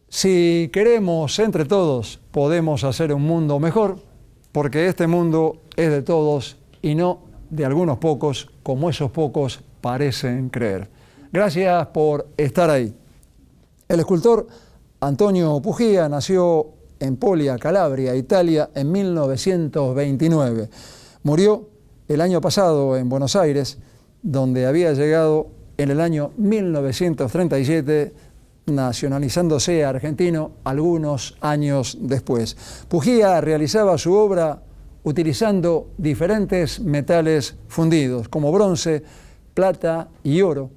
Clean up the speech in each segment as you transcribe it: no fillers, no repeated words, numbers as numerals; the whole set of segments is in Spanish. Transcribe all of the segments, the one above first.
Si queremos entre todos, podemos hacer un mundo mejor, porque este mundo es de todos y no de algunos pocos, como esos pocos parecen creer. Gracias por estar ahí. El escultor Antonio Puglia nació en Polia, Calabria, Italia, en 1929. Murió el año pasado en Buenos Aires, donde había llegado en el año 1937, nacionalizándose argentino algunos años después. Puglia realizaba su obra utilizando diferentes metales fundidos, como bronce, plata y oro,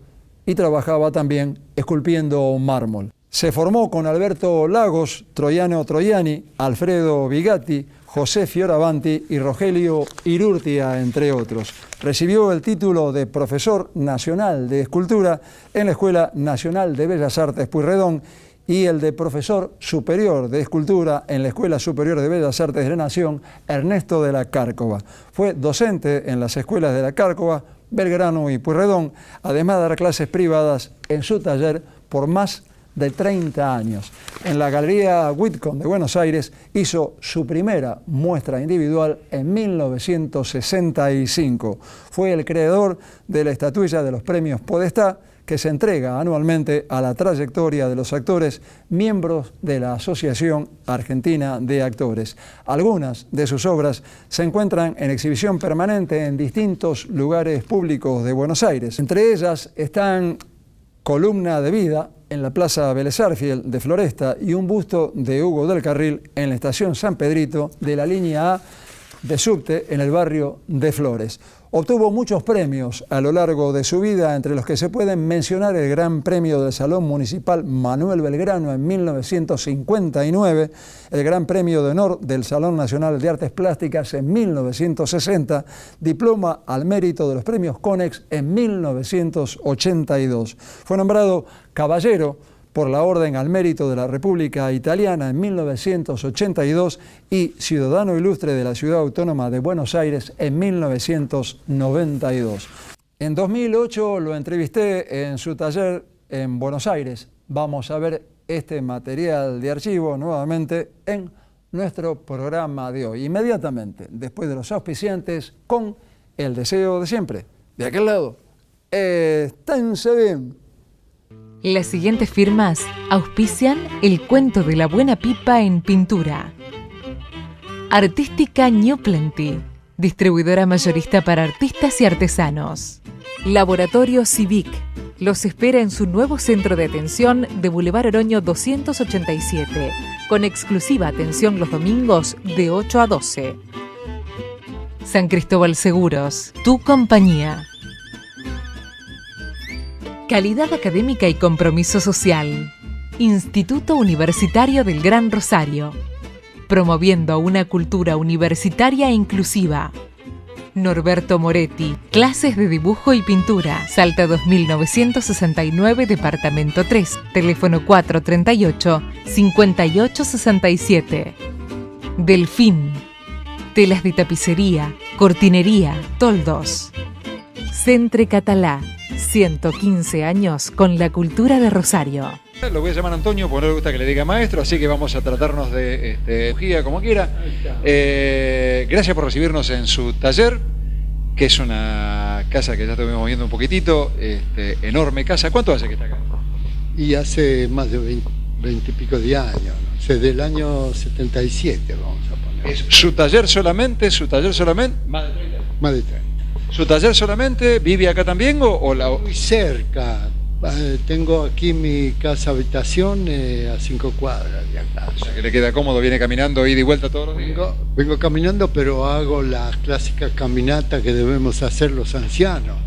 y trabajaba también esculpiendo mármol. Se formó con Alberto Lagos, Troiano Troiani, Alfredo Bigatti, José Fioravanti y Rogelio Irurtia, entre otros. Recibió el título de Profesor Nacional de Escultura en la Escuela Nacional de Bellas Artes Pueyrredón y el de Profesor Superior de Escultura en la Escuela Superior de Bellas Artes de la Nación, Ernesto de la Cárcova. Fue docente en las escuelas de la Cárcova, Belgrano y Pueyrredón, además de dar clases privadas en su taller por más de 30 años. En la Galería Whitcomb de Buenos Aires hizo su primera muestra individual en 1965. Fue el creador de la estatuilla de los premios Podestá, que se entrega anualmente a la trayectoria de los actores miembros de la Asociación Argentina de Actores. Algunas de sus obras se encuentran en exhibición permanente en distintos lugares públicos de Buenos Aires. Entre ellas están Columna de Vida en la Plaza Vélez Sarsfield de Floresta y un busto de Hugo del Carril en la estación San Pedrito de la línea A de subte en el barrio de Flores. Obtuvo muchos premios a lo largo de su vida, entre los que se pueden mencionar el Gran Premio del Salón Municipal Manuel Belgrano en 1959, el Gran Premio de Honor del Salón Nacional de Artes Plásticas en 1960, Diploma al Mérito de los Premios Conex en 1982. Fue nombrado caballero por la Orden al Mérito de la República Italiana en 1982 y Ciudadano Ilustre de la Ciudad Autónoma de Buenos Aires en 1992. En 2008 lo entrevisté en su taller en Buenos Aires. Vamos a ver este material de archivo nuevamente en nuestro programa de hoy. Inmediatamente, después de los auspiciantes, con el deseo de siempre. De aquel lado, esténse bien. Las siguientes firmas auspician el cuento de la buena pipa en pintura. Artística New Plenty, distribuidora mayorista para artistas y artesanos. Laboratorio Civic, los espera en su nuevo centro de atención de Boulevard Oroño 287, con exclusiva atención los domingos de 8 a 12. San Cristóbal Seguros, tu compañía. Calidad académica y compromiso social. Instituto Universitario del Gran Rosario. Promoviendo una cultura universitaria e inclusiva. Norberto Moretti. Clases de dibujo y pintura. Salta 2969, Departamento 3. Teléfono 438-5867. Delfín. Telas de tapicería, cortinería, toldos. Centre Catalá. 115 años con la cultura de Rosario. Lo voy a llamar Antonio porque no le gusta que le diga maestro, así que vamos a tratarnos de Puglia como quiera. Gracias por recibirnos en su taller, que es una casa que ya estuvimos viendo un poquitito, enorme casa. ¿Cuánto hace que está acá? Y hace más de 20 y pico de años, ¿no? Desde el año 77 vamos a poner. ¿Es su taller solamente? ¿Su taller solamente? Más de 30. Más de 30. ¿Su taller solamente? ¿Vive acá también o la...? Muy cerca. Tengo aquí mi casa habitación a 5 cuadras de acá. O sea que le queda cómodo, viene caminando ida y vuelta todos los días. Vengo caminando, pero hago las clásicas caminatas que debemos hacer los ancianos.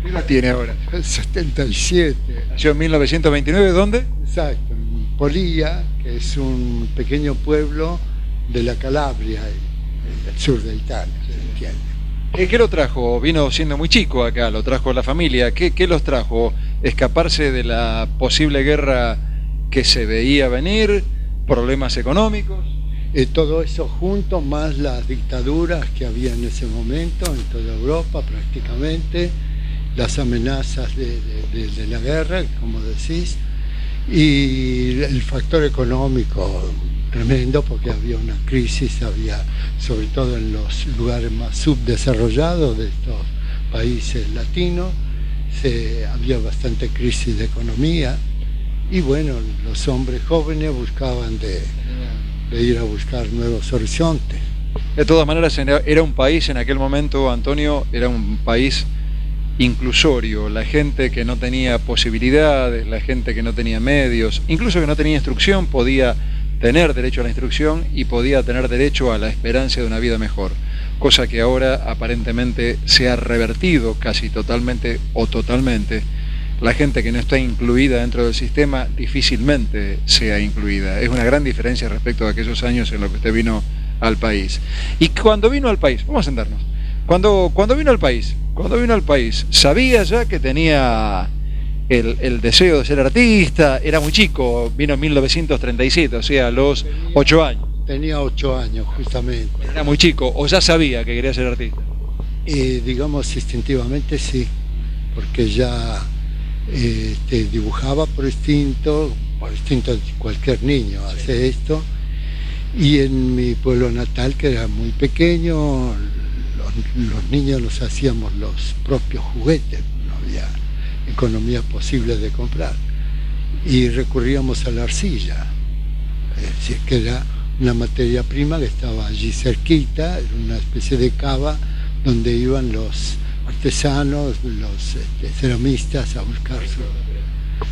¿Qué edad tiene ahora? 77. Nació en 1929, ¿dónde? Exacto, en Polia, que es un pequeño pueblo de la Calabria, del sur de Italia, ¿se entiende? ¿Qué lo trajo? Vino siendo muy chico acá, lo trajo la familia. ¿Qué los trajo? ¿Escaparse de la posible guerra que se veía venir? ¿Problemas económicos? Todo eso junto, más las dictaduras que había en ese momento en toda Europa prácticamente, las amenazas de la guerra, como decís, Y el factor económico tremendo, porque había una crisis, sobre todo en los lugares más subdesarrollados de estos países latinos, había bastante crisis de economía, y bueno, los hombres jóvenes buscaban de ir a buscar nuevos horizontes. De todas maneras, era un país en aquel momento, Antonio, era un país inclusorio. La gente que no tenía posibilidades, la gente que no tenía medios, incluso que no tenía instrucción, podía tener derecho a la instrucción y podía tener derecho a la esperanza de una vida mejor, cosa que ahora aparentemente se ha revertido casi totalmente o totalmente. La gente que no está incluida dentro del sistema difícilmente sea incluida. Es una gran diferencia respecto a aquellos años en los que usted vino al país. Y cuando vino al país, vamos a sentarnos, cuando vino al país, ¿sabía ya que tenía el deseo de ser artista? Era muy chico, vino en 1937, o sea, a los 8 años. Tenía 8 años, justamente. Era muy chico, ¿o ya sabía que quería ser artista? Digamos, instintivamente sí, porque ya dibujaba por instinto cualquier niño hace esto. Y en mi pueblo natal, que era muy pequeño, los niños nos hacíamos los propios juguetes, no había economía posible de comprar, y recurríamos a la arcilla, es decir, que era una materia prima que estaba allí cerquita, era una especie de cava donde iban los artesanos, los ceramistas a buscar su...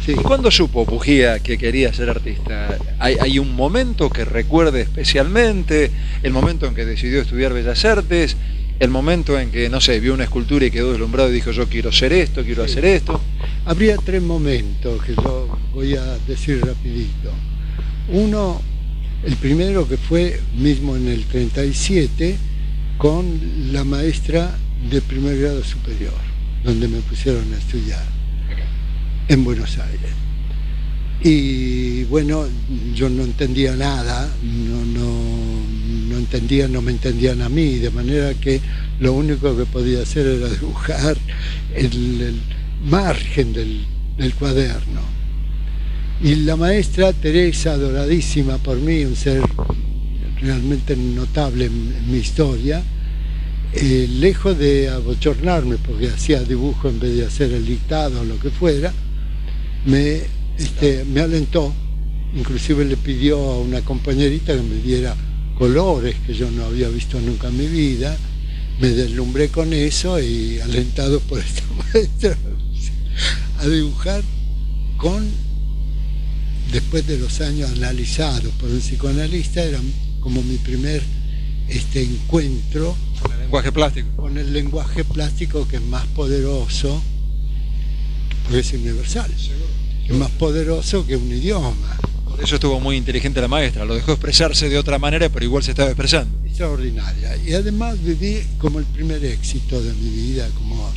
Sí. ¿Y cuándo supo Bujía que quería ser artista? ¿Hay un momento que recuerde especialmente? ¿El momento en que decidió estudiar Bellas Artes? ¿El momento en que, no sé, vio una escultura y quedó deslumbrado y dijo yo quiero ser esto, quiero hacer esto? Habría 3 momentos que yo voy a decir rapidito. Uno, el primero, que fue mismo en el 37, con la maestra de primer grado superior, donde me pusieron a estudiar, en Buenos Aires. Y bueno, yo no entendía nada, no me entendían a mí, de manera que lo único que podía hacer era dibujar el margen del cuaderno. Y la maestra Teresa, adoradísima por mí, un ser realmente notable en mi historia, lejos de abochornarme porque hacía dibujo en vez de hacer el dictado o lo que fuera, me alentó. Inclusive le pidió a una compañerita que me diera colores que yo no había visto nunca en mi vida. Me deslumbré con eso y, alentado por esta maestra, a dibujar después de los años analizados por un psicoanalista, era como mi primer encuentro con el lenguaje plástico. Con el lenguaje plástico, que es más poderoso, porque es universal, es más poderoso que un idioma. Por eso estuvo muy inteligente la maestra, lo dejó expresarse de otra manera, pero igual se estaba expresando. Extraordinaria. Y además viví como el primer éxito de mi vida como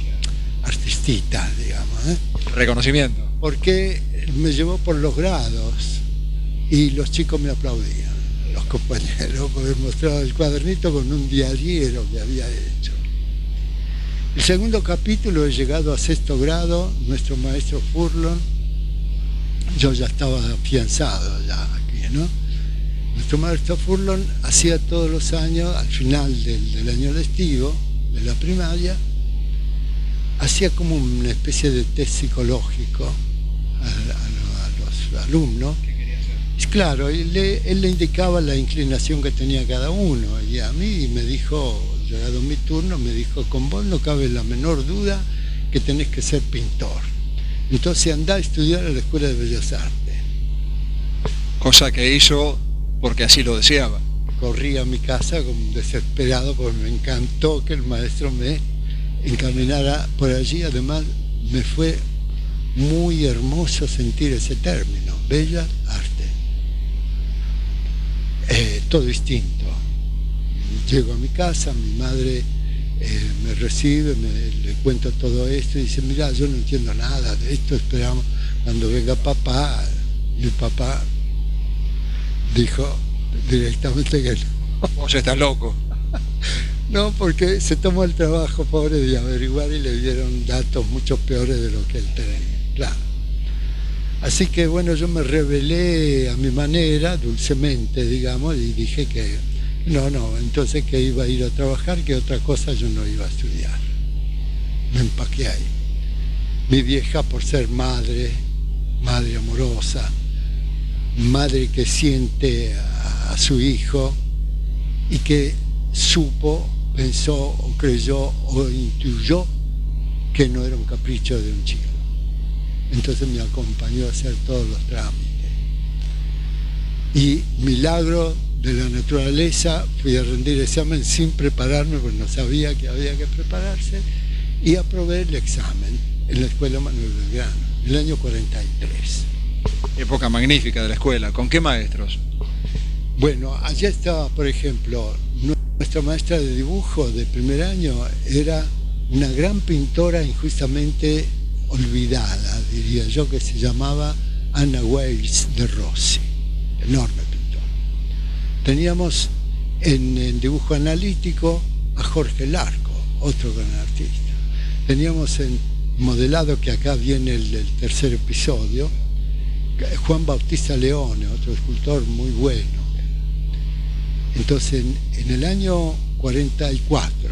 artistita, digamos. Reconocimiento. Porque me llevó por los grados y los chicos me aplaudían, los compañeros, por haber mostrado el cuadernito con un diariero que había hecho. El segundo capítulo, he llegado a 6º grado, nuestro maestro Furlon, yo ya estaba afianzado ya aquí, ¿no? Nuestro maestro Furlon hacía todos los años, al final del año lectivo, de la primaria, hacía como una especie de test psicológico a los alumnos. ¿Qué quería hacer? Y claro, él le indicaba la inclinación que tenía cada uno, y a mí me dijo, llegado mi turno, me dijo, con vos no cabe la menor duda que tenés que ser pintor. Entonces andá a estudiar a la Escuela de Bellas Artes. Cosa que hizo porque así lo deseaba. Corrí a mi casa como desesperado porque me encantó que el maestro me encaminara por allí. Además me fue muy hermoso sentir ese término, Bellas Artes. Todo distinto. Llego a mi casa, mi madre me recibe, le cuento todo esto y dice, mira, yo no entiendo nada de esto, esperamos cuando venga papá. Mi papá dijo directamente que no. Vos estás loco. No, porque se tomó el trabajo, pobre, de averiguar, y le dieron datos mucho peores de lo que él tenía. Claro. Así que bueno, yo me rebelé a mi manera, dulcemente, digamos, y dije que no, entonces que iba a ir a trabajar, que otra cosa yo no iba a estudiar. Me empaqué ahí. Mi vieja, por ser madre amorosa, madre que siente a su hijo y que supo, pensó o creyó o intuyó que no era un capricho de un chico. Entonces me acompañó a hacer todos los trámites. Y milagro de la naturaleza, fui a rendir examen sin prepararme, porque no sabía que había que prepararse, y aprobé el examen en la Escuela Manuel Belgrano, en el año 43. Época magnífica de la escuela. ¿Con qué maestros? Bueno, allá estaba, por ejemplo, nuestra maestra de dibujo de primer año era una gran pintora injustamente olvidada, diría yo, que se llamaba Anna Weiss de Rossi, enorme pintora. Teníamos en dibujo analítico a Jorge Larco, otro gran artista. Teníamos en modelado, que acá viene el tercer episodio, Juan Bautista Leone, otro escultor muy bueno. Entonces, en el año 44,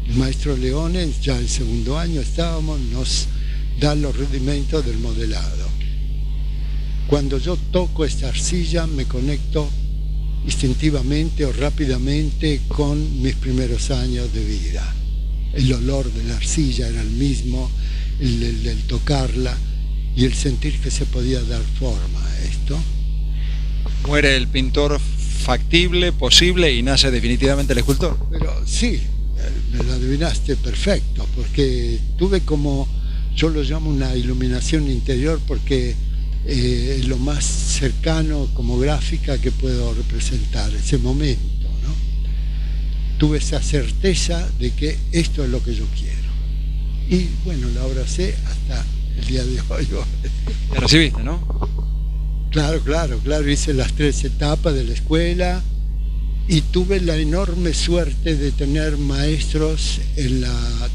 el maestro Leone, ya el segundo año estábamos, nos da los rudimentos del modelado. Cuando yo toco esta arcilla, me conecto instintivamente o rápidamente con mis primeros años de vida. El olor de la arcilla era el mismo, el tocarla y el sentir que se podía dar forma a esto. Muere el pintor factible, posible, y nace definitivamente el escultor. Pero sí, me lo adivinaste perfecto, porque tuve como, yo lo llamo una iluminación interior, porque es lo más cercano como gráfica que puedo representar, ese momento, ¿no? Tuve esa certeza de que esto es lo que yo quiero. Y bueno, la abracé hasta el día de hoy. Te recibiste, ¿no? Claro, hice las 3 etapas de la escuela y tuve la enorme suerte de tener maestros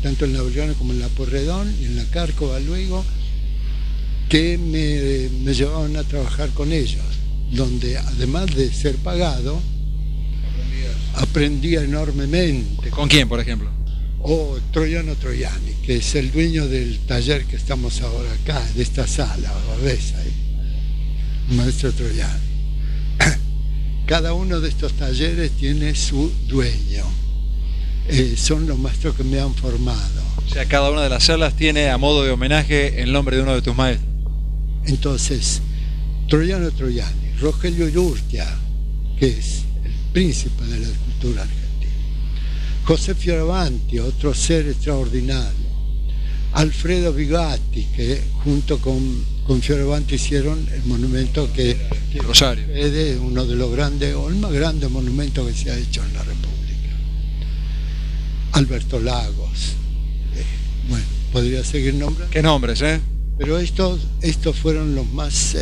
tanto en la Belgrano como en la Pueyrredón y en la Cárcova luego, que me llevaban a trabajar con ellos, donde además de ser pagado, aprendía enormemente. ¿Con quién, por ejemplo? Troiano Troiani, que es el dueño del taller que estamos ahora acá, de esta sala, ¿lo ves ahí? Maestro Troiani. Cada uno de estos talleres tiene su dueño. Son los maestros que me han formado. O sea, cada una de las salas tiene, a modo de homenaje, el nombre de uno de tus maestros. Entonces, Troiano Troiani, Rogelio Urrutia, que es el príncipe de la escultura argentina, José Fioravanti, otro ser extraordinario, Alfredo Bigatti, que junto con Fioravanti hicieron el monumento que Rosario es uno de los grandes, o el más grande monumento que se ha hecho en la República. Alberto Lagos, bueno, podría seguir nombrando. ¿Qué nombres, eh? Pero estos fueron los más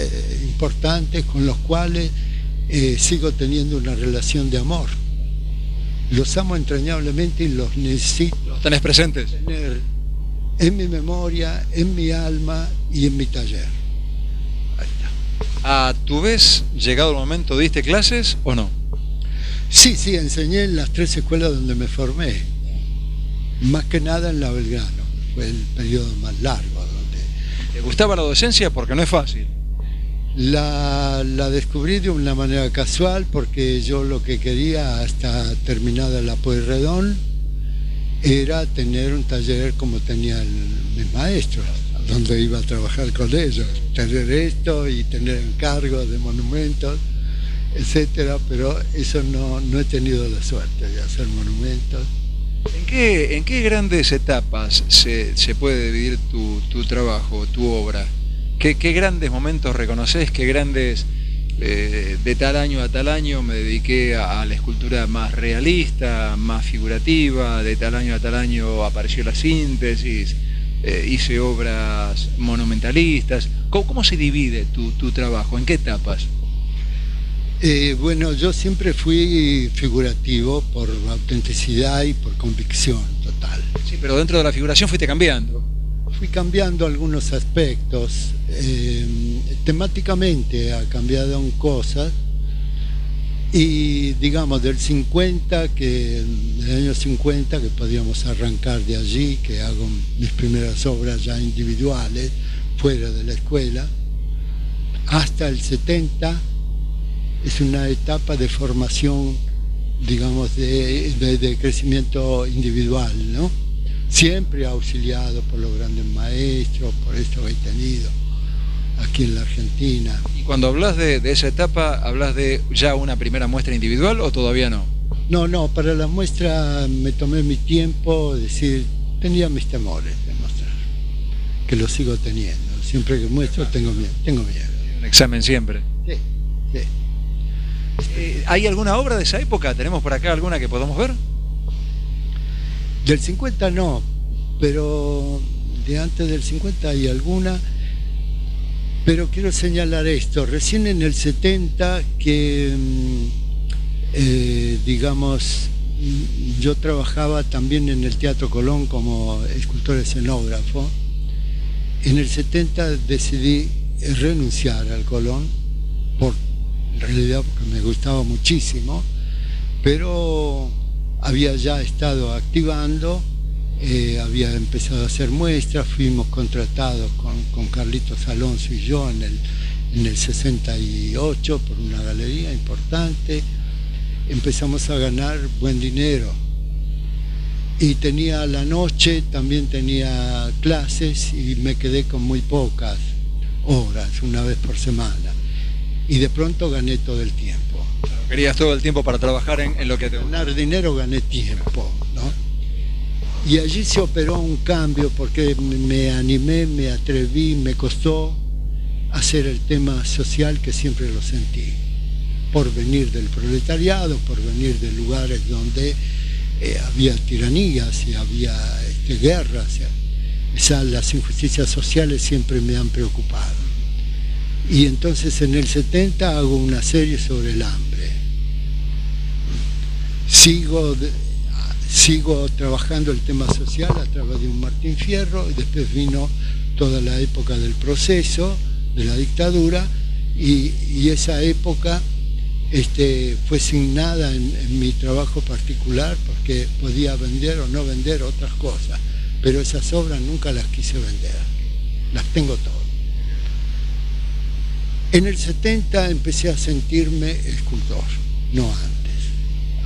importantes, con los cuales sigo teniendo una relación de amor. Los amo entrañablemente y los necesito. ¿Los tenés presentes? Tener en mi memoria, en mi alma y en mi taller. Ahí está. ¿A tu vez, llegado el momento, diste clases o no? Sí, enseñé en las 3 escuelas donde me formé. Más que nada en la Belgrano. Fue el periodo más largo. ¿Te gustaba la docencia? Porque no es fácil. La descubrí de una manera casual, porque yo lo que quería hasta terminada la Pueyrredón era tener un taller como tenían mis maestros, donde iba a trabajar con ellos, tener esto y tener encargos de monumentos, etcétera, pero eso no he tenido la suerte de hacer monumentos. ¿En qué grandes etapas se puede dividir tu trabajo, tu obra? ¿Qué grandes momentos reconoces? ¿Qué grandes, de tal año a tal año me dediqué a la escultura más realista, más figurativa, de tal año a tal año apareció la síntesis, hice obras monumentalistas? ¿Cómo se divide tu trabajo? ¿En qué etapas? Bueno, yo siempre fui figurativo por autenticidad y por convicción total. Sí, pero dentro de la figuración fuiste cambiando. fui cambiando algunos aspectos. Temáticamente ha cambiado en cosas. Y digamos del año 50, que podíamos arrancar de allí, que hago mis primeras obras ya individuales, fuera de la escuela, hasta el 70, es una etapa de formación, digamos, de crecimiento individual, ¿no? Siempre auxiliado por los grandes maestros, por esto que he tenido aquí en la Argentina. ¿Y cuando hablas de esa etapa, hablas de ya una primera muestra individual o todavía no? No, para la muestra me tomé mi tiempo, es decir, tenía mis temores de mostrar, que lo sigo teniendo. Siempre que muestro tengo miedo. Un examen siempre. Sí. ¿Hay alguna obra de esa época? ¿Tenemos por acá alguna que podamos ver? Del 50 no, pero de antes del 50 hay alguna. Pero quiero señalar esto, recién en el 70 que, digamos, yo trabajaba también en el Teatro Colón como escultor escenógrafo. En el 70 decidí renunciar al Colón, en realidad porque me gustaba muchísimo, pero había ya estado activando. Había empezado a hacer muestras, fuimos contratados con Carlitos Alonso y yo en el 68 por una galería importante. Empezamos a ganar buen dinero y tenía a la noche, también tenía clases y me quedé con muy pocas horas, una vez por semana, y de pronto gané todo el tiempo. Querías todo el tiempo para trabajar en lo que te gusta. Ganar dinero, gané tiempo, ¿no? Y allí se operó un cambio porque me animé, me atreví, me costó hacer el tema social que siempre lo sentí, por venir del proletariado, por venir de lugares donde había tiranías y había guerras. Las injusticias sociales siempre me han preocupado. Y entonces en el 70 hago una serie sobre el hambre. Sigo trabajando el tema social a través de un Martín Fierro, y después vino toda la época del proceso, de la dictadura, y esa época fue signada en mi trabajo particular, porque podía vender o no vender otras cosas, pero esas obras nunca las quise vender, las tengo todas. En el 70 empecé a sentirme escultor, no antes.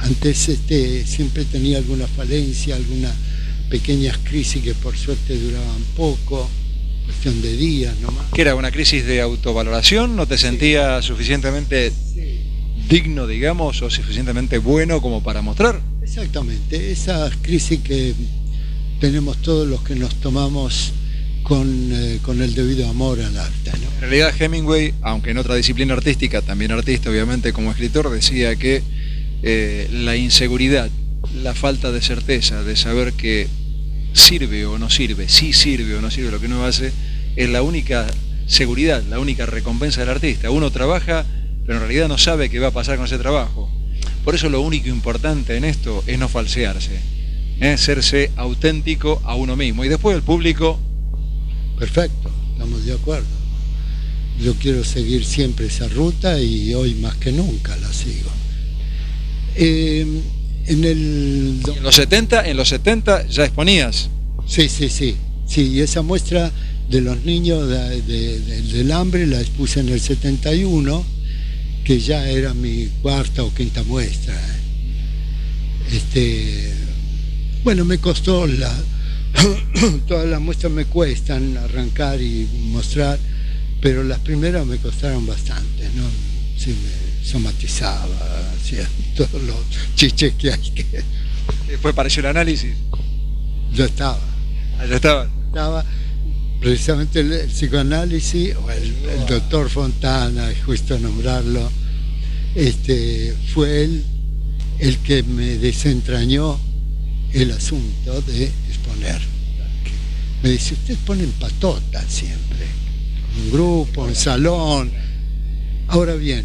Antes siempre tenía alguna falencia, algunas pequeñas crisis que por suerte duraban poco, cuestión de días nomás. ¿Qué era, una crisis de autovaloración? ¿No te sentías suficientemente digno, digamos, o suficientemente bueno como para mostrar? Exactamente, esas crisis que tenemos todos los que nos tomamos con el debido amor al arte, ¿no? En realidad Hemingway, aunque en otra disciplina artística, también artista obviamente como escritor, decía que la inseguridad, la falta de certeza, de saber que sirve o no sirve, si sirve o no sirve lo que uno hace, es la única seguridad, la única recompensa del artista. Uno trabaja, pero en realidad no sabe qué va a pasar con ese trabajo. Por eso lo único importante en esto es no falsearse, serse auténtico a uno mismo. Y después el público... Perfecto, estamos de acuerdo. Yo quiero seguir siempre esa ruta y hoy más que nunca la sigo. En los 70 ya exponías. Sí, y esa muestra de los niños del hambre la expuse en el 71, que ya era mi cuarta o quinta muestra. Bueno, me costó todas las muestras me cuestan arrancar y mostrar, pero las primeras me costaron bastante, ¿no? Sí, me somatizaba, hacía todos los chiches que hay que... Después apareció el análisis. Yo estaba. Ya estaba. Estaba precisamente el psicoanálisis, o el doctor Fontana, es justo nombrarlo, fue él el que me desentrañó el asunto de exponer. Me dice, usted pone en patota siempre, un grupo, un salón. Ahora bien,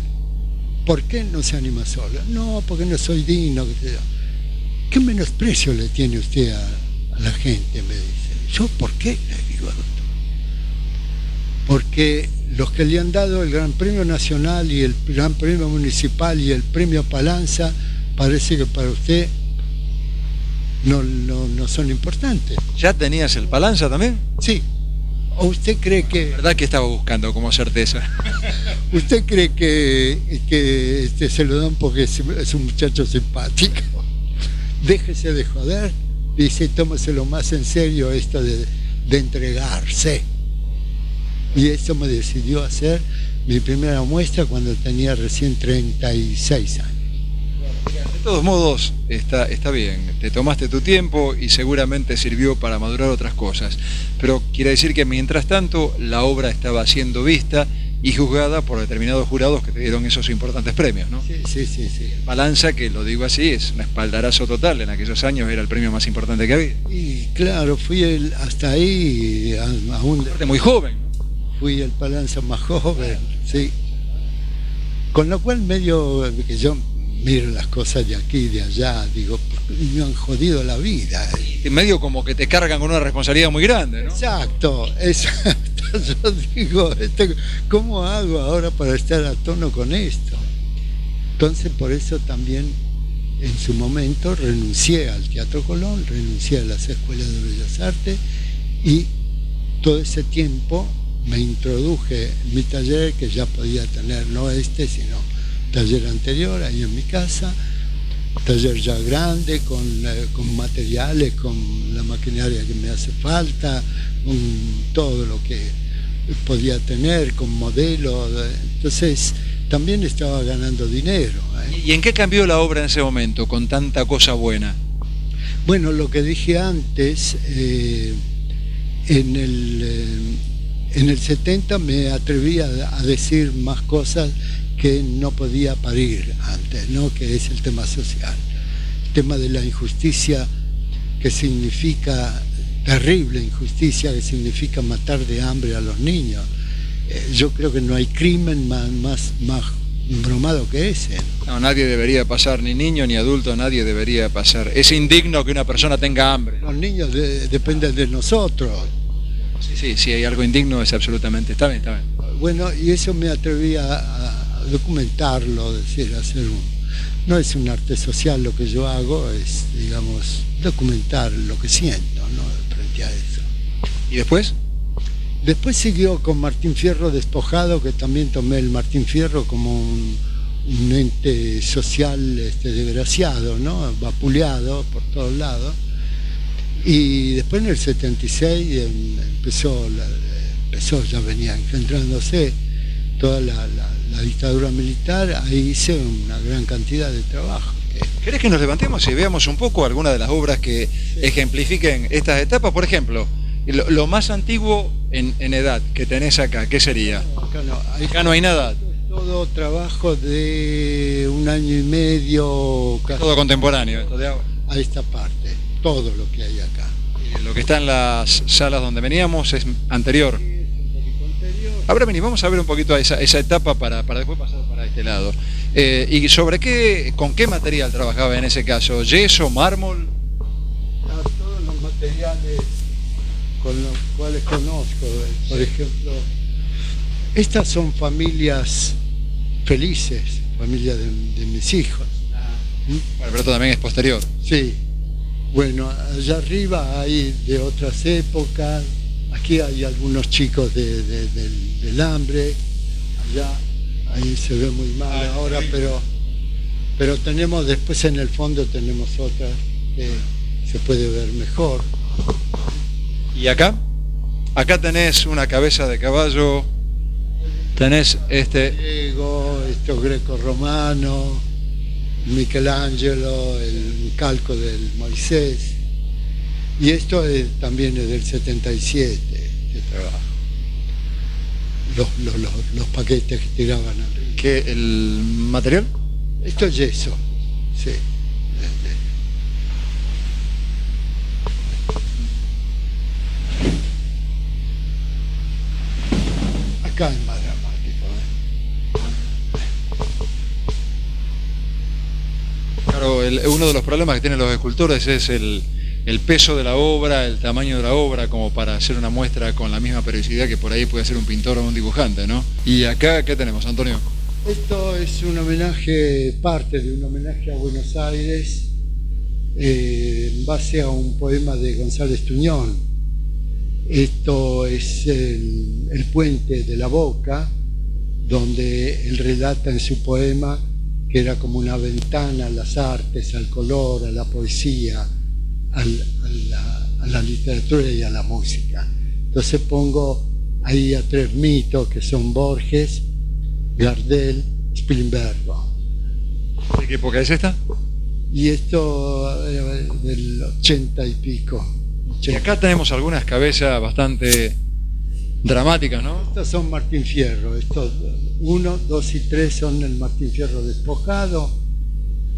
¿por qué no se anima solo? No, porque no soy digno. ¿Qué menosprecio le tiene usted a la gente? Me dice. ¿Yo por qué? Le digo, doctor. Porque los que le han dado el Gran Premio Nacional y el Gran Premio Municipal y el Premio Palanza, parece que para usted no son importantes. ¿Ya tenías el Palanza también? Sí. ¿O usted cree que... ¿Verdad que estaba buscando como certeza? ¿Usted cree que se lo dan porque es un muchacho simpático? Déjese de joder. Dice, tómeselo más en serio esto de entregarse. Y eso me decidió hacer mi primera muestra cuando tenía recién 36 años. De todos modos, está bien, te tomaste tu tiempo y seguramente sirvió para madurar otras cosas, pero quiere decir que mientras tanto la obra estaba siendo vista y juzgada por determinados jurados que te dieron esos importantes premios, ¿no? Sí. Palanza, que lo digo así, es un espaldarazo total, en aquellos años era el premio más importante que había. Y claro, fui hasta ahí, aún... Muy joven, ¿no? Fui el Palanza más joven, sí. Con lo cual medio que yo miro las cosas de aquí y de allá, digo, me han jodido la vida. Y medio como que te cargan con una responsabilidad muy grande, ¿no? Exacto. Yo digo, ¿cómo hago ahora para estar a tono con esto? Entonces por eso también en su momento renuncié al Teatro Colón, renuncié a las escuelas de Bellas Artes y todo ese tiempo me introduje en mi taller, que ya podía tener no sino taller anterior ahí en mi casa, taller ya grande con materiales, con la maquinaria que me hace falta, con todo lo que podía tener, con modelos. Entonces también estaba ganando dinero. ¿Y en qué cambió la obra en ese momento con tanta cosa buena? Bueno, lo que dije antes, en el 70 me atreví a decir más cosas que no podía parir antes, ¿no? Que es el tema social, el tema de la injusticia, que significa, terrible injusticia, que significa matar de hambre a los niños. Yo creo que no hay crimen más bromado que ese. No, nadie debería pasar, ni niño ni adulto, nadie debería pasar. Es indigno que una persona tenga hambre. Los niños dependen de nosotros. Sí, si hay algo indigno es absolutamente, está bien. Bueno, y eso me atreví a documentarlo, decir, no es un arte social lo que yo hago, es, digamos, documentar lo que siento, ¿no? Frente a eso. ¿Y después? Después siguió con Martín Fierro Despojado, que también tomé el Martín Fierro como un ente social desgraciado, ¿no? Vapuleado por todos lados. Y después en el 76 empezó, ya venía engendrándose toda la dictadura militar, ahí hice una gran cantidad de trabajo. ¿Querés que nos levantemos y veamos un poco algunas de las obras que ejemplifiquen estas etapas? Por ejemplo, lo más antiguo en edad que tenés acá, ¿qué sería? Acá no hay nada. Todo trabajo de 1 año y medio. Todo contemporáneo. Esto de ahora. A esta parte, todo lo que hay acá. Lo que está en las salas donde veníamos es anterior. Ahora vamos a ver un poquito esa etapa para después pasar para este lado. ¿Y con qué material trabajaba en ese caso? ¿Yeso, mármol? Todos los materiales con los cuales conozco. Por ejemplo, estas son familias felices, familias de mis hijos. Bueno, pero esto también es posterior. Sí. Bueno, allá arriba hay de otras épocas. Aquí hay algunos chicos del hambre, allá, ahí se ve muy mal ahora, pero tenemos, después en el fondo tenemos otras que se puede ver mejor. ¿Y acá? Acá tenés una cabeza de caballo, tenés Griego, esto greco-romano, Michelangelo, el calco del Moisés. Y esto también es del 77, este trabajo. Los paquetes que tiraban arriba. ¿Qué, el material? Esto es yeso, sí. Acá es más dramático, Claro, uno de los problemas que tienen los escultores es el peso de la obra, el tamaño de la obra, como para hacer una muestra con la misma periodicidad que por ahí puede hacer un pintor o un dibujante, ¿no? Y acá, ¿qué tenemos, Antonio? Esto es un homenaje, parte de un homenaje a Buenos Aires, en base a un poema de González Tuñón. Esto es el puente de la Boca, donde él relata en su poema que era como una ventana a las artes, al color, a la poesía, a la literatura y a la música. Entonces pongo ahí a 3 mitos que son Borges, Gardel, Spilimbergo. ¿De qué época es esta? Y esto del 80 y pico. Y acá tenemos algunas cabezas bastante dramáticas, ¿no? Estos son Martín Fierro. Estos 1, 2 y 3 son el Martín Fierro despojado.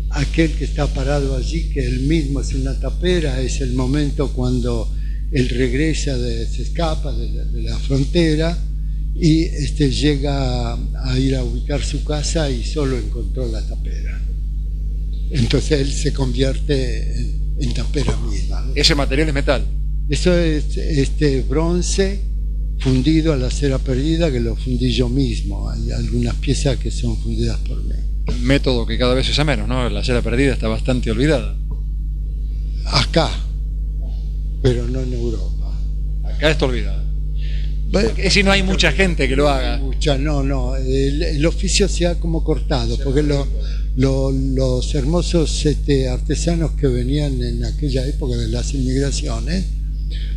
Aquel que está parado allí, que él mismo es una tapera, es el momento cuando él regresa, se escapa de la frontera y llega a ir a ubicar su casa y solo encontró la tapera. Entonces él se convierte en tapera misma, ¿no? Ese material es metal. Eso es bronce fundido a la cera perdida, que lo fundí yo mismo. Hay algunas piezas que son fundidas por mí. Método que cada vez se usa menos, ¿no? La cera perdida está bastante olvidada. Acá, pero no en Europa. Acá está olvidada. Es decir, no hay mucha gente que lo haga. No. El oficio se ha como cortado, porque los hermosos artesanos que venían en aquella época de las inmigraciones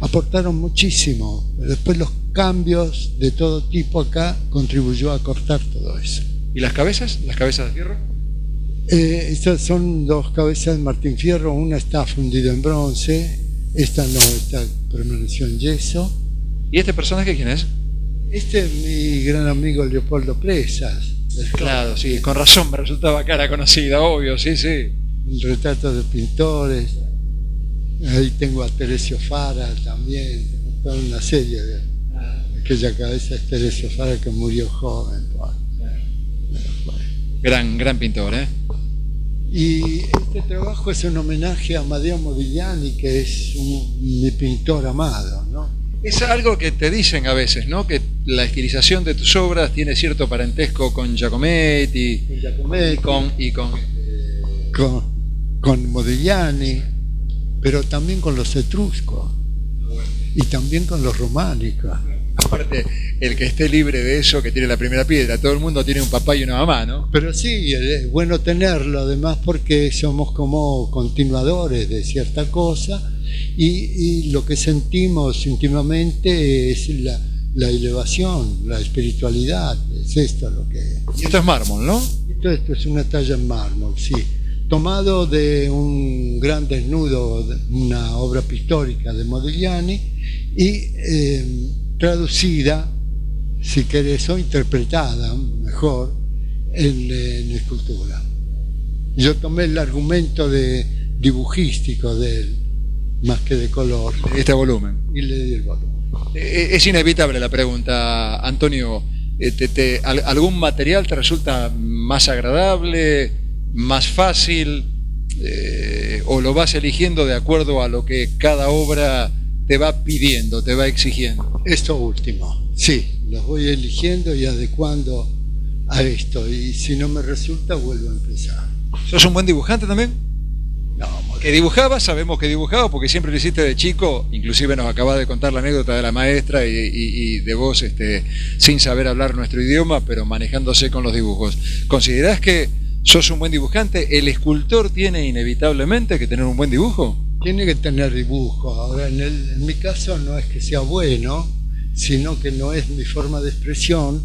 aportaron muchísimo. Después los cambios de todo tipo acá contribuyó a cortar todo eso. ¿Y las cabezas? ¿Las cabezas de fierro? Estas son 2 cabezas de Martín Fierro. Una está fundida en bronce, esta no, esta permaneció en yeso. ¿Y este personaje quién es? Este es mi gran amigo Leopoldo Presas. Claro, sí, con razón me resultaba cara conocida, obvio, sí. El retrato de pintores. Ahí tengo a Teresio Fara también, toda una serie de aquella cabeza es Teresio Fara que murió joven. Gran pintor, ¿eh? Y este trabajo es un homenaje a Amadeo Modigliani, que es mi pintor amado, ¿no? Es algo que te dicen a veces, ¿no? Que la estilización de tus obras tiene cierto parentesco con Giacometti, con Modigliani, pero también con los etruscos y también con los románicos. Aparte, el que esté libre de eso, que tiene la primera piedra, todo el mundo tiene un papá y una mamá, ¿no? Pero sí, es bueno tenerlo, además porque somos como continuadores de cierta cosa y lo que sentimos íntimamente es la elevación, la espiritualidad, es esto lo que... Y esto es mármol, ¿no? Esto es una talla en mármol, sí. Tomado de un gran desnudo, una obra pictórica de Modigliani y traducida, si querés, o interpretada mejor en escultura. Yo tomé el argumento dibujístico de él, más que de color. Este volumen. Y le di el volumen. Es inevitable la pregunta, Antonio. ¿Algún material te resulta más agradable, más fácil, o lo vas eligiendo de acuerdo a lo que cada obra te va pidiendo, te va exigiendo? Esto último, sí, los voy eligiendo y adecuando a esto, y si no me resulta vuelvo a empezar. ¿Sos un buen dibujante también? No, que dibujabas, sabemos que dibujabas porque siempre lo hiciste de chico, inclusive nos acabas de contar la anécdota de la maestra y de vos sin saber hablar nuestro idioma, pero manejándose con los dibujos. ¿Considerás que sos un buen dibujante? ¿El escultor tiene inevitablemente que tener un buen dibujo? Tiene que tener dibujo. Ahora, en mi caso no es que sea bueno, sino que no es mi forma de expresión.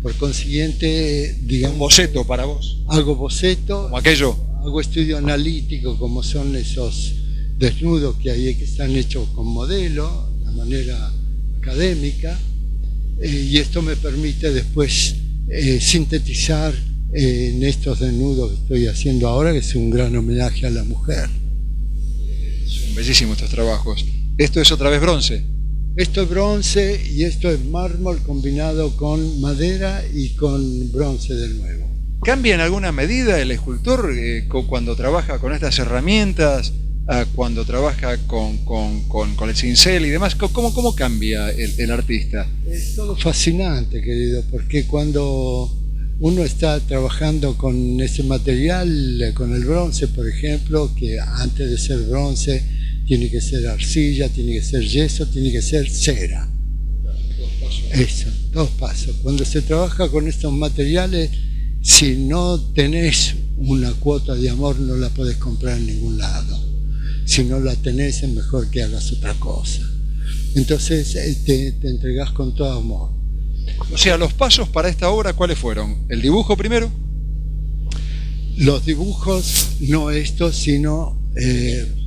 Por consiguiente, digamos... Un boceto para vos. Hago boceto. Como aquello. Hago estudio analítico, como son esos desnudos que hay que están hechos con modelo, de manera académica. Y esto me permite después sintetizar en estos desnudos que estoy haciendo ahora, que es un gran homenaje a la mujer. Son bellísimos estos trabajos. ¿Esto es otra vez bronce? Esto es bronce y esto es mármol combinado con madera y con bronce de nuevo. ¿Cambia en alguna medida el escultor cuando trabaja con estas herramientas cuando trabaja con el cincel y demás? ¿Cómo cambia el artista? Es todo fascinante, querido, porque cuando uno está trabajando con ese material, con el bronce, por ejemplo, que antes de ser bronce tiene que ser arcilla, tiene que ser yeso, tiene que ser cera. Eso, 2 pasos. Cuando se trabaja con estos materiales, si no tenés una cuota de amor, no la podés comprar en ningún lado. Si no la tenés, es mejor que hagas otra cosa. Entonces te entregás con todo amor. O sea, los pasos para esta obra, ¿cuáles fueron? ¿El dibujo primero? Los dibujos, no estos, sino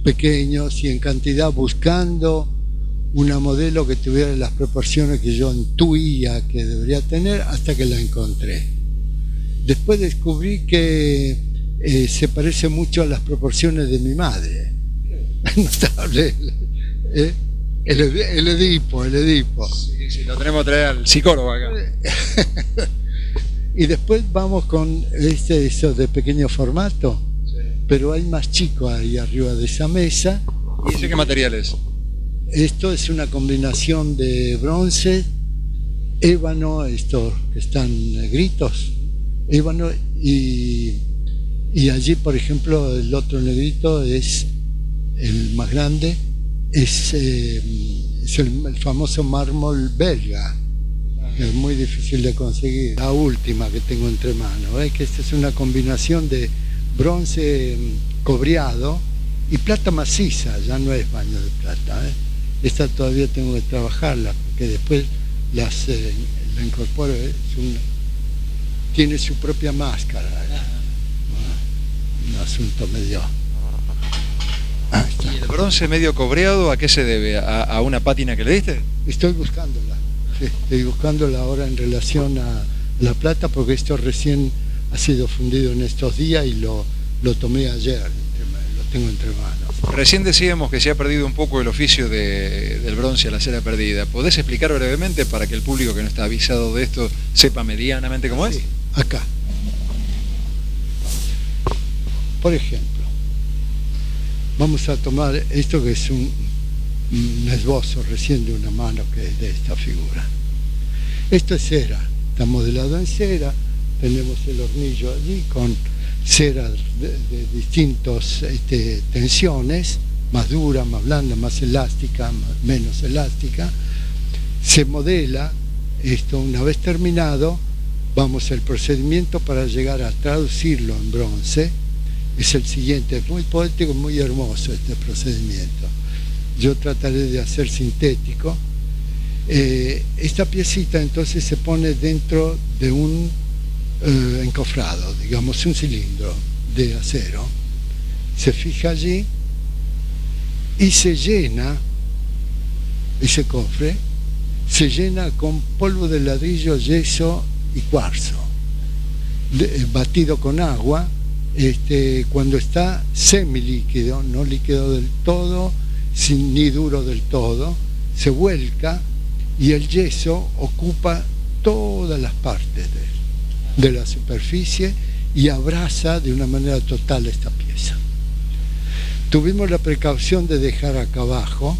pequeños y en cantidad, buscando una modelo que tuviera las proporciones que yo intuía que debería tener, hasta que la encontré. Después descubrí que se parece mucho a las proporciones de mi madre. Notable. El Edipo. Sí, lo tenemos que traer al psicólogo acá. Y después vamos con eso de pequeño formato, sí, pero hay más chico ahí arriba de esa mesa. ¿Y ese qué material es? Esto es una combinación de bronce, ébano, estos que están negritos, ébano, y allí, por ejemplo, el otro negrito es el más grande, es el famoso mármol belga, que es muy difícil de conseguir. La última que tengo entre manos, que esta es una combinación de bronce cobreado y plata maciza, ya no es baño de plata. Esta todavía tengo que trabajarla, porque después la incorporo, tiene su propia máscara. Un asunto medio... ¿Y el bronce medio cobreado a qué se debe? ¿A una pátina que le diste? Estoy buscándola, sí, estoy buscándola ahora en relación a la plata, porque esto recién ha sido fundido en estos días y lo tomé ayer, lo tengo entre manos. Recién decíamos que se ha perdido un poco el oficio del bronce a la cera perdida. ¿Podés explicar brevemente para que el público que no está avisado de esto sepa medianamente cómo es? Sí, acá. Por ejemplo, vamos a tomar esto que es un esbozo recién de una mano que es de esta figura. Esto es cera, está modelado en cera, tenemos el hornillo allí con cera de distintas tensiones, más dura, más blanda, más elástica, menos elástica. Se modela esto. Una vez terminado, vamos al procedimiento para llegar a traducirlo en bronce. Es el siguiente, es muy poético, muy hermoso este procedimiento. Yo trataré de hacer sintético. Esta piecita entonces se pone dentro de un encofrado, digamos un cilindro de acero. Se fija allí y se llena, ese cofre se llena con polvo de ladrillo, yeso y cuarzo, batido con agua. Cuando está semilíquido, no líquido del todo, ni duro del todo, se vuelca y el yeso ocupa todas las partes de la superficie y abraza de una manera total esta pieza. Tuvimos la precaución de dejar acá abajo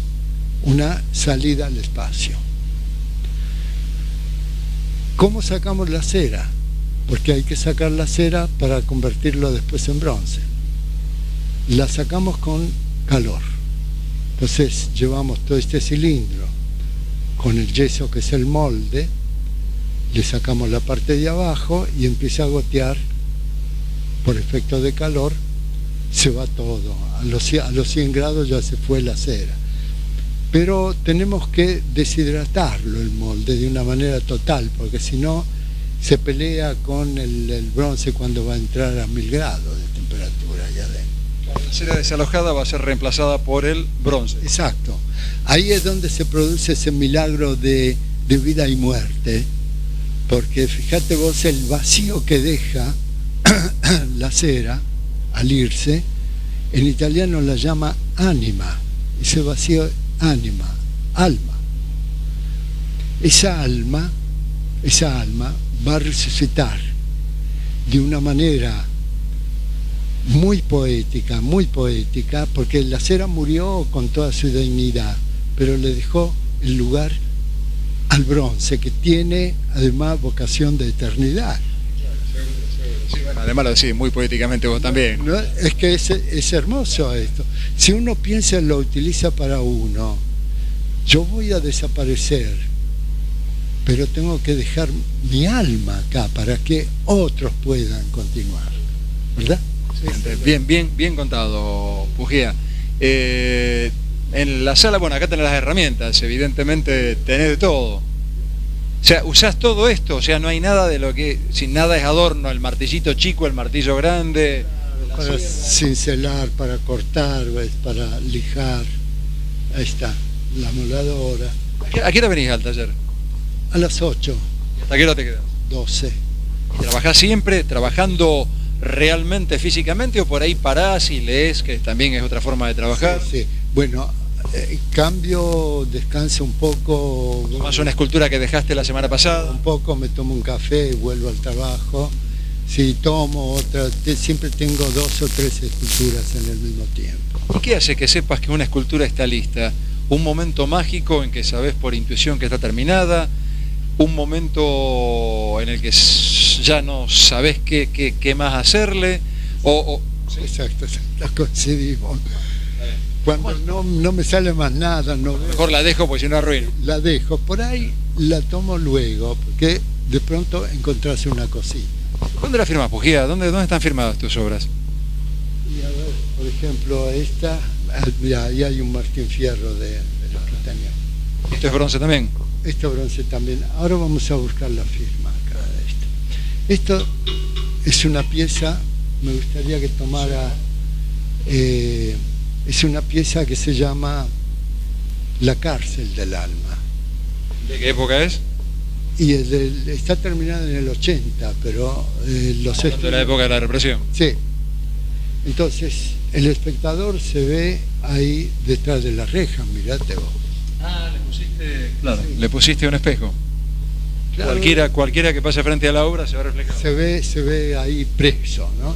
una salida al espacio. ¿Cómo sacamos la cera? Porque hay que sacar la cera para convertirlo después en bronce. La sacamos con calor. Entonces llevamos todo este cilindro con el yeso, que es el molde, le sacamos la parte de abajo y empieza a gotear por efecto de calor, se va todo. A los 100 grados ya se fue la cera. Pero tenemos que deshidratarlo el molde de una manera total, porque si no se pelea con el bronce cuando va a entrar a 1000 grados de temperatura allá adentro. La cera desalojada va a ser reemplazada por el bronce. Exacto. Ahí es donde se produce ese milagro de vida y muerte, porque fíjate vos el vacío que deja la cera al irse. En italiano la llama anima, ese vacío, anima, alma. Esa alma va a resucitar de una manera muy poética, porque la cera murió con toda su dignidad, pero le dejó el lugar al bronce, que tiene además vocación de eternidad. Sí, bueno, además lo decís muy poéticamente vos también. ¿No? Es que es hermoso esto. Si uno piensa, lo utiliza para uno. Yo voy a desaparecer, pero tengo que dejar mi alma acá para que otros puedan continuar, ¿verdad? Bien contado, Pujía. En la sala, bueno, acá tenés las herramientas, evidentemente tenés de todo. O sea, usás todo esto, o sea, no hay nada de lo que, sin nada es adorno, el martillito chico, el martillo grande. Para cincelar, para cortar, ¿ves? Para lijar. Ahí está, la moladora. ¿A qué hora venís al taller? A las 8, ¿Hasta qué hora te quedas? 12. ¿Trabajás siempre trabajando realmente físicamente o por ahí parás y lees, que también es otra forma de trabajar? Sí. Bueno, cambio, descanso un poco. ¿Tomás una escultura que dejaste la semana pasada? Un poco, me tomo un café y vuelvo al trabajo. Si tomo otra, siempre tengo 2 o 3 esculturas en el mismo tiempo. ¿Y qué hace que sepas que una escultura está lista? ¿Un momento mágico en que sabés por intuición que está terminada? ¿Un momento en el que ya no sabés qué más hacerle? ¿Sí? Exacto, la coincidimos. Cuando no me sale más nada, no veo, mejor la dejo porque si no arruino. la dejo. Por ahí la tomo luego, porque de pronto encontrás una cosita. ¿Dónde la firmás, Pujía? ¿Dónde están firmadas tus obras? Y a ver, por ejemplo, esta, mira, ahí hay un Martín Fierro de los que tenía. ¿Esto es bronce también? Esto bronce también. Ahora vamos a buscar la firma acá de esto. Esto es una pieza, me gustaría que tomara, es una pieza que se llama La cárcel del alma. ¿De qué época es? Y está terminada en el 80, pero los ¿De la época de la represión? Sí. Entonces, el espectador se ve ahí detrás de la reja, mirate vos. Ah, le pusiste... Claro. Le pusiste un espejo. Claro. Cualquiera que pase frente a la obra se va a reflejar. Se ve ahí preso, ¿no?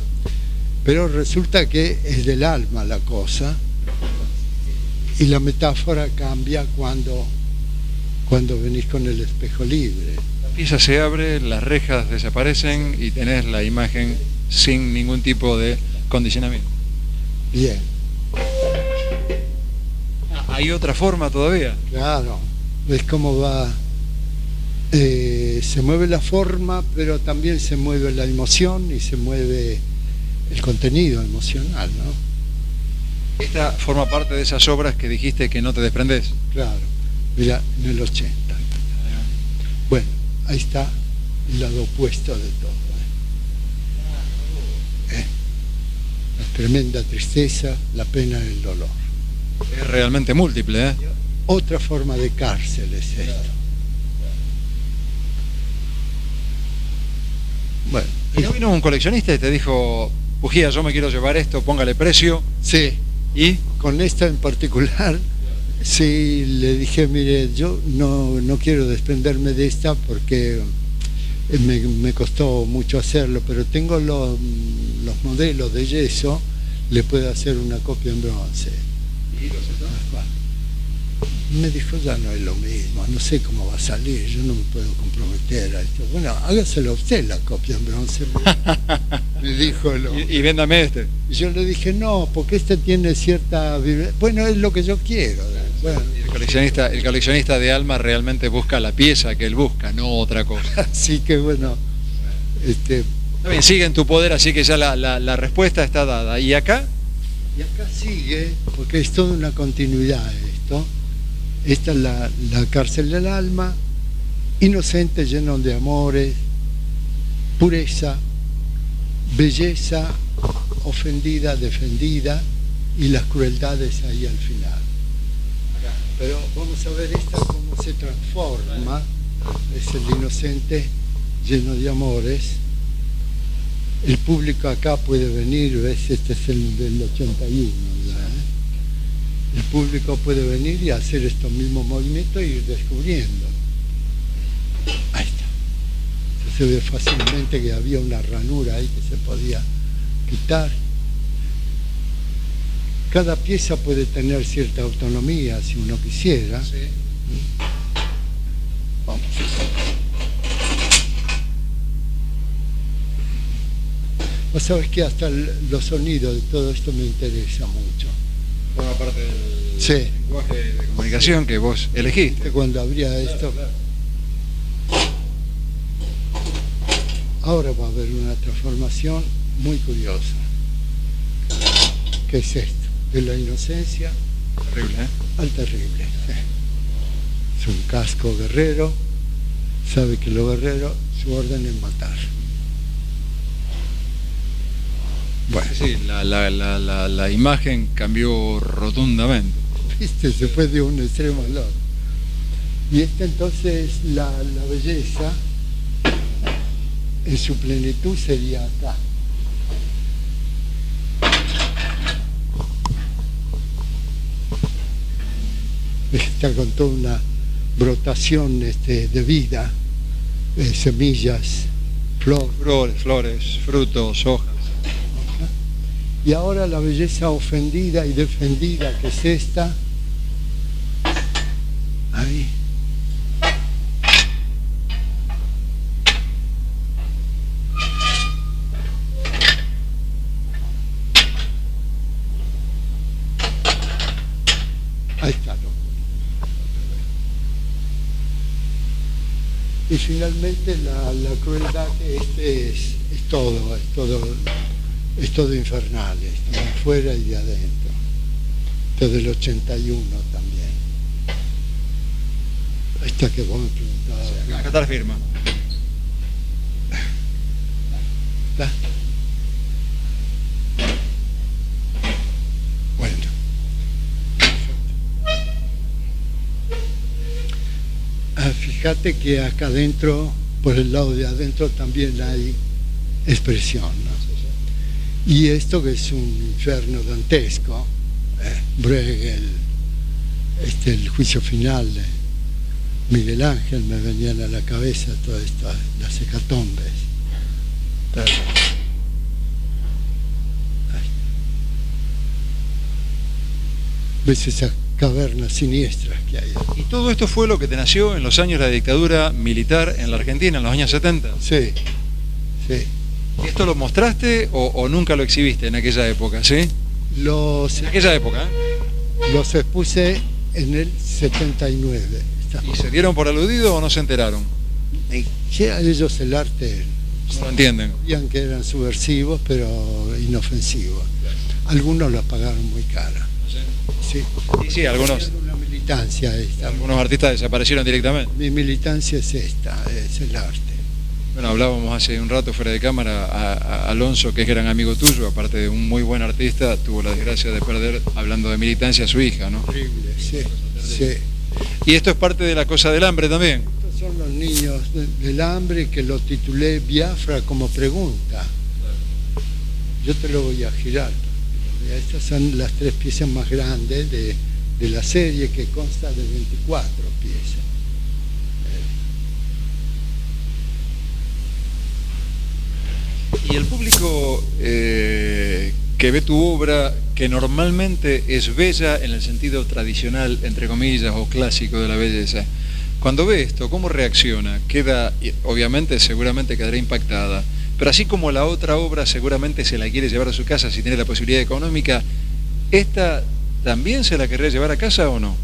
Pero resulta que es del alma la cosa, y la metáfora cambia cuando venís con el espejo libre. La pieza se abre, las rejas desaparecen y tenés la imagen sin ningún tipo de condicionamiento. Bien. ¿Hay otra forma todavía? Claro, ves cómo va, se mueve la forma, pero también se mueve la emoción y se mueve el contenido emocional, ¿no? Esta forma parte de esas obras que dijiste que no te desprendés. Claro, mira, en el 80. Bueno, ahí está el lado opuesto de todo. La tremenda tristeza, la pena y el dolor. Es realmente múltiple, ¿eh? Otra forma de cárcel es esto. Bueno, ¿Y no vino un coleccionista y te dijo, Pujía, yo me quiero llevar esto, póngale precio? sí, ¿Y? con esta en particular, sí, le dije, mire, yo no quiero desprenderme de esta porque me costó mucho hacerlo, pero tengo los modelos de yeso, le puedo hacer una copia en bronce. Me dijo, ya no es lo mismo, no sé cómo va a salir, yo no me puedo comprometer a esto. Bueno, hágaselo usted la copia en bronce, me dijo. Y véndame este. Y yo le dije, no, porque este tiene cierta... Bueno, es lo que yo quiero. Bueno. El coleccionista de alma realmente busca la pieza que él busca, no otra cosa. Así que bueno, Está bien, sigue en tu poder, así que ya la respuesta está dada. ¿Y acá? y acá sigue, porque es toda una continuidad esto. Esta es la cárcel del alma, inocente, lleno de amores, pureza, belleza, ofendida, defendida, y las crueldades ahí al final. Pero vamos a ver esta cómo se transforma. Es el inocente lleno de amores. El público acá puede venir, ¿ves? Este es el del 81 ya, ¿eh? El público puede venir y hacer estos mismos movimientos e ir descubriendo. Ahí está. Se ve fácilmente que había una ranura ahí que se podía quitar. cada pieza puede tener cierta autonomía si uno quisiera. Sí. Vamos. Vos sabés que hasta los sonidos de todo esto me interesa mucho. Forma parte del Sí. lenguaje de comunicación que vos elegiste. Cuando abría esto, ahora va a haber una transformación muy curiosa. ¿Qué es esto? De la inocencia Terrible, ¿eh? al terrible. Es un casco guerrero, sabe que lo guerrero, su orden es matar. Bueno, Sí, la imagen cambió rotundamente. viste, se fue de un extremo al otro. Y esta entonces, la belleza en su plenitud sería acá. Está con toda una brotación de vida, semillas, Flores, frutos, hojas. y ahora la belleza ofendida y defendida que es esta, ahí. Ahí está. Y finalmente la crueldad que es todo infernal, esto, de afuera y de adentro. Esto del 81 también. Esta que vos me preguntabas. Acá está la firma. ¿Está? Bueno. Fíjate que acá adentro, por el lado de adentro, también hay expresión, ¿no? Y esto que es un infierno dantesco, Bruegel, el juicio final de Miguel Ángel, me venían a la cabeza todas estas, las hecatombes. ¿Ves esas cavernas siniestras que hay? ¿Y todo esto fue lo que te nació en los años de la dictadura militar en la Argentina, en los años 70? Sí, sí. ¿Y esto lo mostraste o nunca lo exhibiste en aquella época, sí? En aquella época, ¿eh? Los expuse en el 79. ¿Y se dieron por aludido o no se enteraron? Ya ellos el arte No lo entienden. sabían que eran subversivos, pero inofensivos. Algunos los pagaron muy cara. Sí. Y sí, algunos Una militancia esta. artistas desaparecieron directamente. Mi militancia es esta, es el arte. Bueno, hablábamos hace un rato fuera de cámara, a Alonso, que es gran amigo tuyo, aparte de un muy buen artista, tuvo la desgracia de perder, hablando de militancia, a su hija, ¿no? Horrible, sí, sí. Y esto es parte de la cosa del hambre también. Estos son los niños del hambre, que lo titulé Biafra como pregunta. Yo te lo voy a girar. Estas son las 3 piezas más grandes de la serie, que consta de 24 piezas. Y el público que ve tu obra, que normalmente es bella en el sentido tradicional, entre comillas, o clásico de la belleza, cuando ve esto, ¿cómo reacciona? Obviamente, seguramente quedará impactada, pero así como la otra obra seguramente se la quiere llevar a su casa si tiene la posibilidad económica, ¿esta también se la querría llevar a casa o no?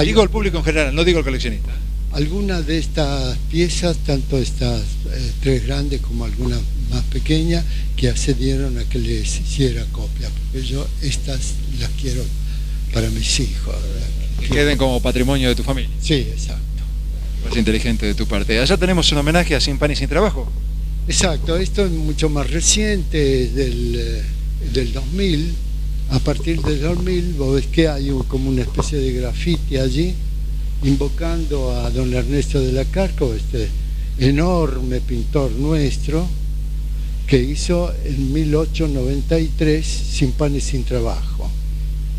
Digo al público en general, no digo al coleccionista. Algunas de estas piezas, tanto estas 3 grandes como algunas más pequeñas, que accedieron a que les hiciera copia, porque yo estas las quiero para mis hijos, ¿verdad? Que queden como patrimonio de tu familia. Sí, exacto. Es inteligente de tu parte. Allá tenemos un homenaje a Sin Pan y Sin Trabajo. Exacto, esto es mucho más reciente, del 2000. A partir del 2000 vos ves que hay como una especie de grafiti allí, invocando a don Ernesto de la Carco, este enorme pintor nuestro, que hizo en 1893 Sin Pan y Sin Trabajo.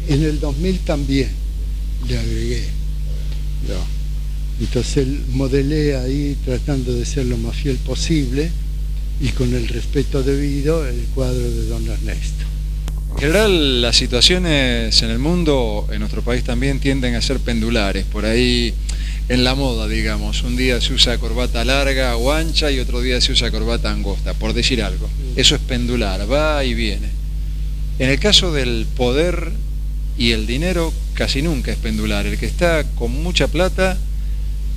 En el 2000 también le agregué. Entonces modelé ahí, tratando de ser lo más fiel posible y con el respeto debido, el cuadro de don Ernesto. En general, las situaciones en el mundo, en nuestro país también, tienden a ser pendulares. Por ahí, en la moda, digamos, un día se usa corbata larga o ancha y otro día se usa corbata angosta, por decir algo. Eso es pendular, va y viene. En el caso del poder y el dinero, casi nunca es pendular. El que está con mucha plata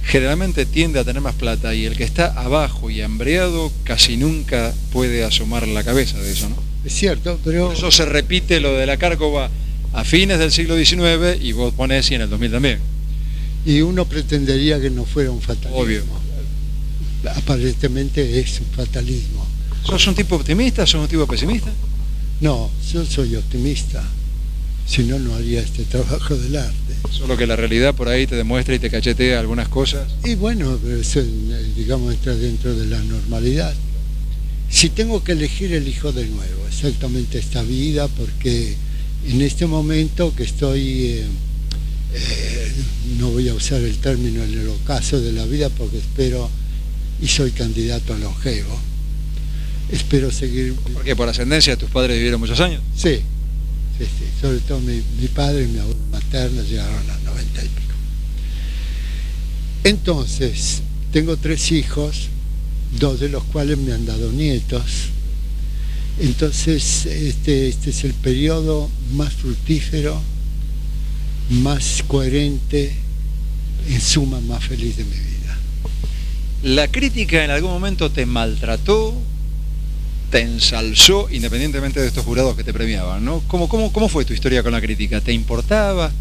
generalmente tiende a tener más plata, y el que está abajo y hambreado casi nunca puede asomar la cabeza de eso, ¿no? Es cierto, pero... Por eso se repite lo de la Cárcova a fines del siglo XIX, y vos ponés y en el 2000 también. Y uno pretendería que no fuera un fatalismo. Obvio. Aparentemente es un fatalismo. ¿Sos un tipo optimista? ¿Sos un tipo pesimista? No, yo soy optimista. Si no, no haría este trabajo del arte. Solo que la realidad por ahí te demuestra y te cachetea algunas cosas. Y bueno, pero eso, digamos, entra dentro de la normalidad. Si tengo que elegir, elijo de nuevo exactamente esta vida, porque en este momento que estoy, no voy a usar el término en el ocaso de la vida, porque espero, y soy candidato a longevo, espero seguir... ¿Por qué? ¿Por ascendencia? ¿Tus padres vivieron muchos años? Sí, sí, sí. Sobre todo mi padre y mi abuelo materno llegaron a 90 y pico. Entonces, tengo 3 hijos, 2 de los cuales me han dado nietos. Entonces, este es el periodo más fructífero, más coherente, en suma más feliz de mi vida. ¿La crítica en algún momento te maltrató, te ensalzó, independientemente de estos jurados que te premiaban, ¿no? ¿Cómo fue tu historia con la crítica? ¿Te importaba?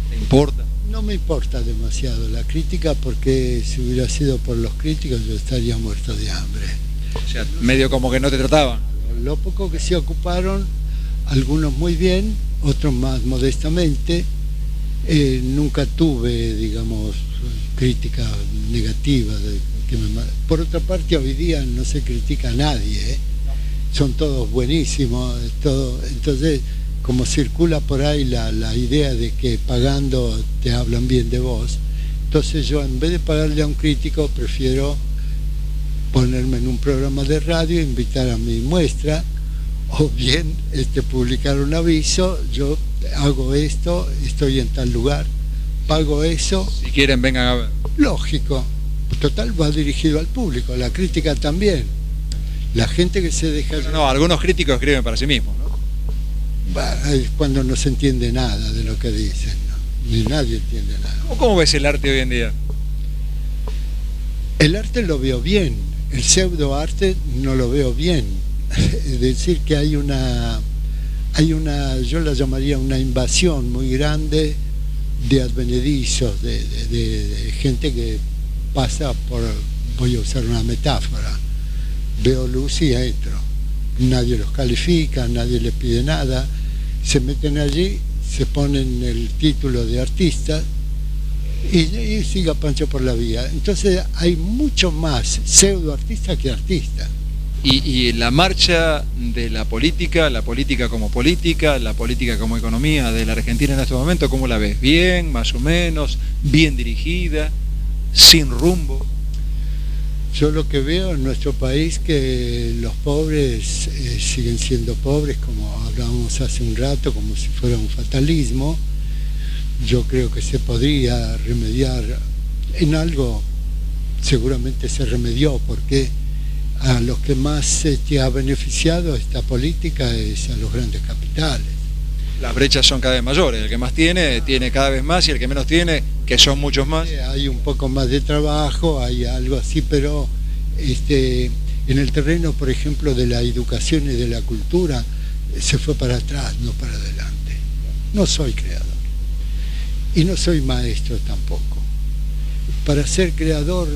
¿Te importa? No me importa demasiado la crítica, porque si hubiera sido por los críticos yo estaría muerto de hambre. O sea, medio como que no te trataban. Lo poco que se ocuparon, algunos muy bien, otros más modestamente. Nunca tuve, digamos, crítica negativa. Por otra parte, hoy día no se critica a nadie, ¿eh? Son todos buenísimos, todo. Entonces, como circula por ahí la idea de que pagando te hablan bien de vos, entonces yo, en vez de pagarle a un crítico, prefiero ponerme en un programa de radio, invitar a mi muestra, o bien publicar un aviso: yo hago esto, estoy en tal lugar, pago eso. Si quieren, vengan a ver. Lógico, total, va dirigido al público, la crítica también. La gente que se deja... No, algunos críticos escriben para sí mismos, ¿no? Es cuando no se entiende nada de lo que dicen, ¿no? Ni nadie entiende nada. ¿Cómo ves el arte hoy en día? El arte lo veo bien, el pseudoarte no lo veo bien. Es decir, que hay una, yo la llamaría una invasión muy grande de advenedizos, de gente que pasa por, voy a usar una metáfora, veo luz y entro. Nadie los califica, nadie les pide nada, se meten allí, se ponen el título de artista y siga Pancho por la vía. Entonces hay mucho más pseudoartista que artista. Y la marcha de la política como política, la política como economía de la Argentina en este momento, ¿cómo la ves? ¿Bien, más o menos, bien dirigida, sin rumbo? Yo lo que veo en nuestro país, que los pobres siguen siendo pobres, como hablábamos hace un rato, como si fuera un fatalismo. Yo creo que se podría remediar en algo, seguramente se remedió, porque a los que más ha beneficiado esta política es a los grandes capitales. Las brechas son cada vez mayores, el que más tiene cada vez más, y el que menos tiene, que son muchos más. Hay un poco más de trabajo, hay algo así, pero en el terreno, por ejemplo, de la educación y de la cultura, se fue para atrás, no para adelante. No soy creador y no soy maestro tampoco. Para ser creador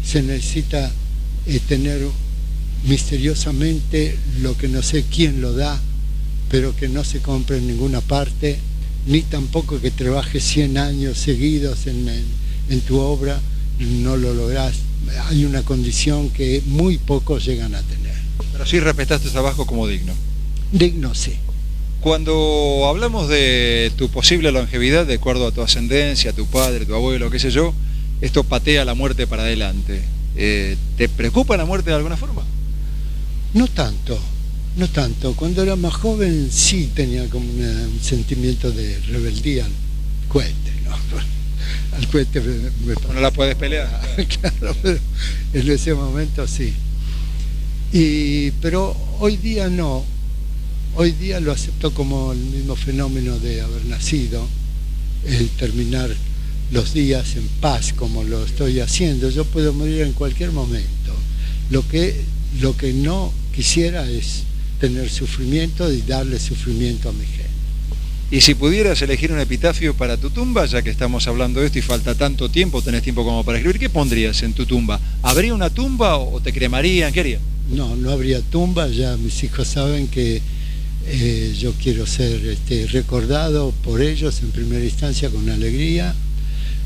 se necesita tener misteriosamente lo que no sé quién lo da, pero que no se compre en ninguna parte, ni tampoco que trabajes 100 años seguidos en tu obra, no lo lográs. Hay una condición que muy pocos llegan a tener. Pero sí respetás tu trabajo como digno. Digno, sí. Cuando hablamos de tu posible longevidad, de acuerdo a tu ascendencia, a tu padre, tu abuelo, qué sé yo, esto patea la muerte para adelante. ¿Te preocupa la muerte de alguna forma? No tanto, No tanto. Cuando era más joven sí tenía como un sentimiento de rebeldía al cohete, ¿no? Al cohete No la puedes pelear. Claro, pero en ese momento sí. Pero hoy día no. Hoy día lo acepto como el mismo fenómeno de haber nacido, el terminar los días en paz como lo estoy haciendo. Yo puedo morir en cualquier momento. Lo que no quisiera es tener sufrimiento y darle sufrimiento a mi gente. Y si pudieras elegir un epitafio para tu tumba, ya que estamos hablando de esto y falta tanto tiempo, tenés tiempo como para escribir, ¿qué pondrías en tu tumba? ¿Habría una tumba o te cremarían? ¿Qué harías? No habría tumba. Ya mis hijos saben que yo quiero ser recordado por ellos en primera instancia con alegría,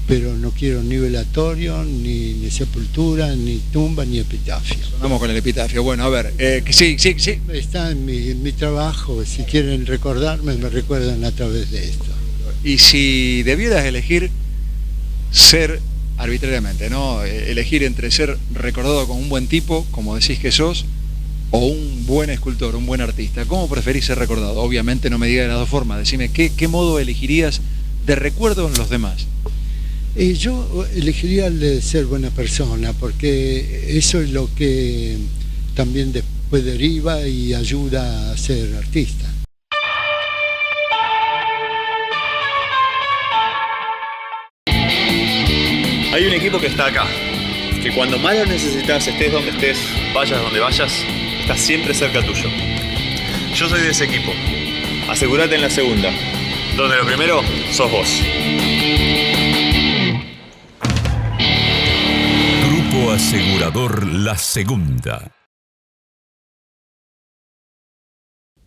pero no quiero ni velatorio, ni sepultura, ni tumba, ni epitafio. Vamos con el epitafio. Bueno, a ver, sí. Está en mi trabajo. Si quieren recordarme, me recuerdan a través de esto. Y si debieras elegir ser arbitrariamente, ¿no? Elegir entre ser recordado como un buen tipo, como decís que sos, o un buen escultor, un buen artista, ¿cómo preferís ser recordado? Obviamente no me digas de las dos formas. Decime, ¿qué modo elegirías de recuerdo en los demás? Yo elegiría el de ser buena persona, porque eso es lo que también después deriva y ayuda a ser artista. Hay un equipo que está acá, que cuando más lo necesitas, estés donde estés, vayas donde vayas, está siempre cerca tuyo. Yo soy de ese equipo. Asegúrate en la segunda, donde lo primero sos vos. Grupo Asegurador La Segunda.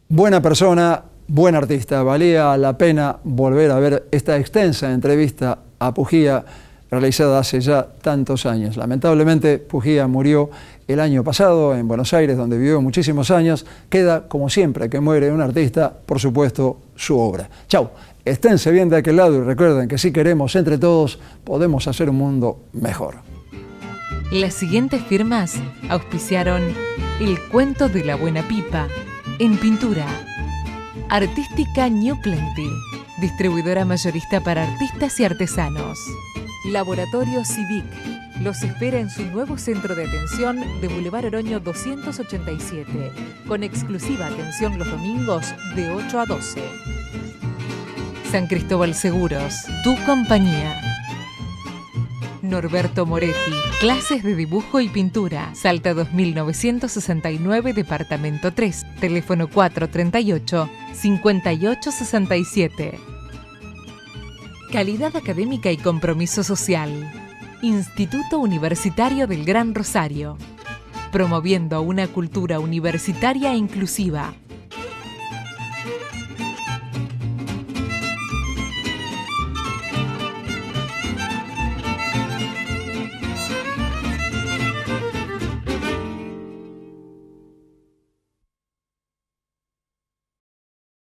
Buena persona, buen artista. Valía la pena volver a ver esta extensa entrevista a Pujía, realizada hace ya tantos años. Lamentablemente, Pujía murió el año pasado en Buenos Aires, donde vivió muchísimos años. Queda, como siempre que muere un artista, por supuesto, su obra. Chau, esténse bien de aquel lado y recuerden que si queremos entre todos, podemos hacer un mundo mejor. Las siguientes firmas auspiciaron El Cuento de la Buena Pipa, en pintura. Artística New Plenty, distribuidora mayorista para artistas y artesanos. Laboratorio Civic los espera en su nuevo centro de atención de Boulevard Oroño 287, con exclusiva atención los domingos de 8 a 12. San Cristóbal Seguros, tu compañía. Norberto Moretti, clases de dibujo y pintura. Salta 2969, departamento 3, teléfono 438-5867. Calidad académica y compromiso social. Instituto Universitario del Gran Rosario. Promoviendo una cultura universitaria inclusiva.